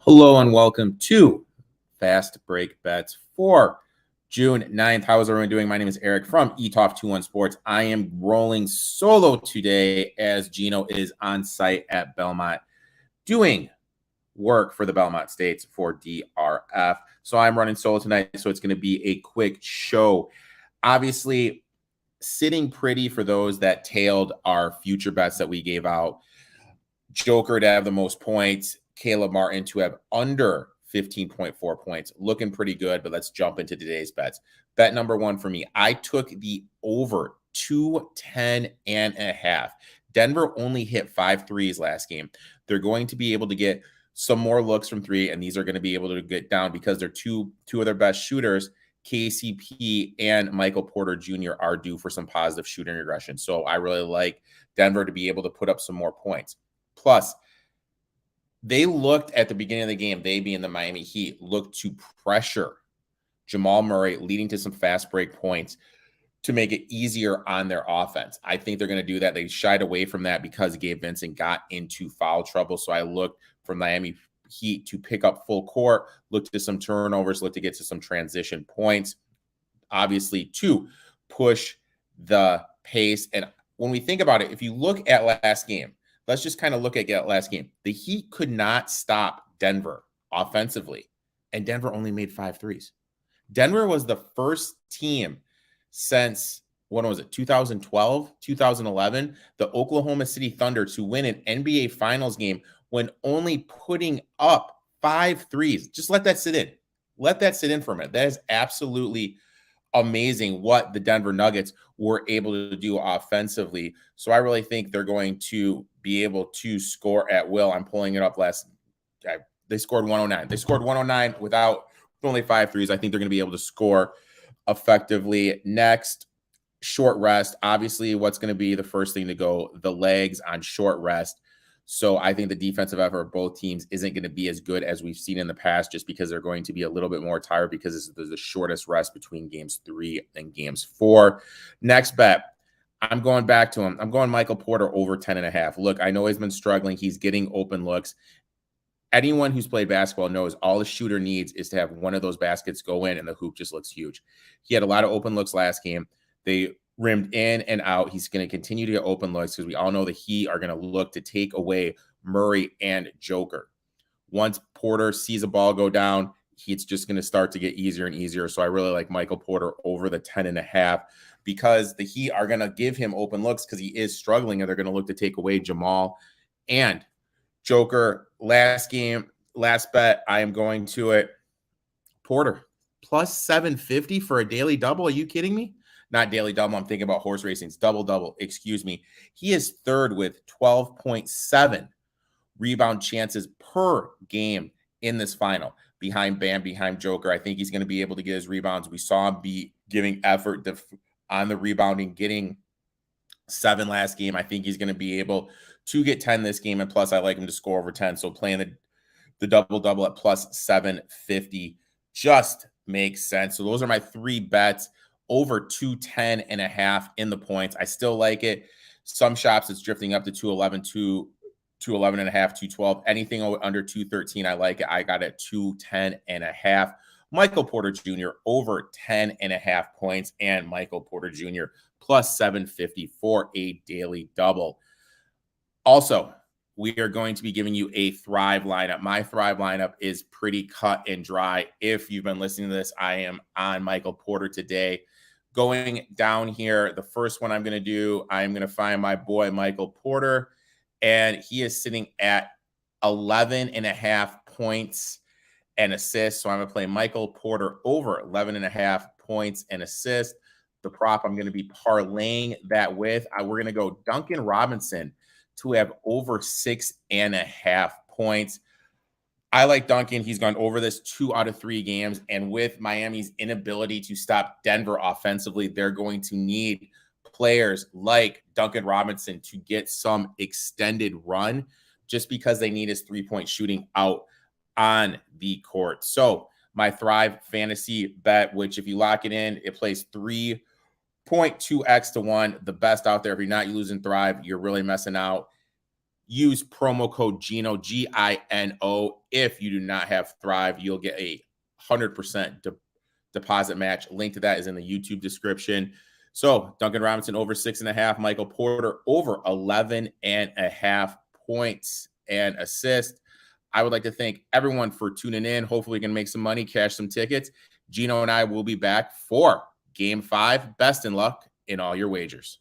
Hello and welcome to Fast Break Bets for June 9th. How is everyone doing? My name is Eric from eToff21 Sports. I am rolling solo today as Gino is on site at Belmont doing work for the Belmont States for DRF. So I'm running solo tonight, so it's going to be a quick show. Obviously, sitting pretty for those that tailed our future bets that we gave out. Joker to have the most points, Caleb Martin to have under 15.4 points. Looking pretty good, but let's jump into today's bets. Bet number one for me, I took the over 210.5. Denver only hit 5 threes last game. They're going to be able to get some more looks from three, and these are going to be able to get down because they're two of their best shooters. KCP and Michael Porter Jr. are due for some positive shooting regression. So I really like Denver to be able to put up some more points. Plus, they looked at the beginning of the game, they being the Miami Heat, looked to pressure Jamal Murray, leading to some fast break points to make it easier on their offense. I think they're going to do that. They shied away from that because Gabe Vincent got into foul trouble. So I looked for Miami Heat to pick up full court, looked at some turnovers, looked to get to some transition points, obviously to push the pace. And when we think about it, if you look at last game, let's just kind of look at last game. The Heat could not stop Denver offensively, and Denver only made 5 threes. Denver was the first team since, what was it, 2012, 2011, the Oklahoma City Thunder to win an NBA Finals game when only putting up 5 threes. Just let that sit in. Let that sit in for a minute. That is absolutely amazing what the Denver Nuggets were able to do offensively. So I really think they're going to be able to score at will. I'm pulling it up they scored 109. They scored 109 without only 5 threes. I think they're going to be able to score effectively. Next, short rest. Obviously, what's going to be the first thing to go? The legs on short rest. So I think the defensive effort of both teams isn't going to be as good as we've seen in the past, just because they're going to be a little bit more tired because this is the shortest rest between games 3 and games 4. Next bet, I'm going back to him. I'm going Michael Porter over 10.5. Look, I know he's been struggling. He's getting open looks. Anyone who's played basketball knows all the shooter needs is to have one of those baskets go in, and the hoop just looks huge. He had a lot of open looks last game. They rimmed in and out. He's going to continue to get open looks because we all know the Heat are going to look to take away Murray and Joker. Once Porter sees a ball go down, it's just going to start to get easier and easier. So I really like Michael Porter over the 10.5 because the Heat are going to give him open looks because he is struggling, and they're going to look to take away Jamal and Joker. Last game, last bet, I am going to it. Porter plus 750 for a daily double. Are you kidding me? Not daily double. I'm thinking about horse racing's double. Excuse me. He is third with 12.7 rebound chances per game in this final, behind Bam, behind Joker. I think he's going to be able to get his rebounds. We saw him be giving effort on the rebounding, getting 7 last game. I think he's going to be able to get 10 this game, and plus I like him to score over 10. So playing the double at plus 750 just makes sense. So those are my 3 bets. Over 210.5 in the points. I still like it. Some shops it's drifting up to 211, 211.5, 212. Anything under 213, I like it. I got it 210.5. Michael Porter Jr. over 10.5 points, and Michael Porter Jr. plus 750 for a daily double. Also, we are going to be giving you a Thrive lineup. My Thrive lineup is pretty cut and dry. If you've been listening to this, I am on Michael Porter today. Going down here, the first one I'm going to do, I'm going to find my boy Michael Porter, and he is sitting at 11.5 points and assists. So I'm going to play Michael Porter over 11.5 points and assists. The prop I'm going to be parlaying that with, we're going to go Duncan Robinson to have over 6.5 points. I like Duncan. He's gone over this 2 out of 3 games. And with Miami's inability to stop Denver offensively, they're going to need players like Duncan Robinson to get some extended run just because they need his 3-point shooting out on the court. So my Thrive fantasy bet, which if you lock it in, it plays 3.2x to 1, the best out there. If you're not using Thrive, you're really messing out. use promo code Gino, Gino. If you do not have Thrive, you'll get a 100% deposit match. Link to that is in the YouTube description. So Duncan Robinson over 6.5, Michael Porter over 11.5 points and assists. I would like to thank everyone for tuning in. Hopefully we can make some money, cash some tickets. Gino and I will be back for Game 5. Best in luck in all your wagers.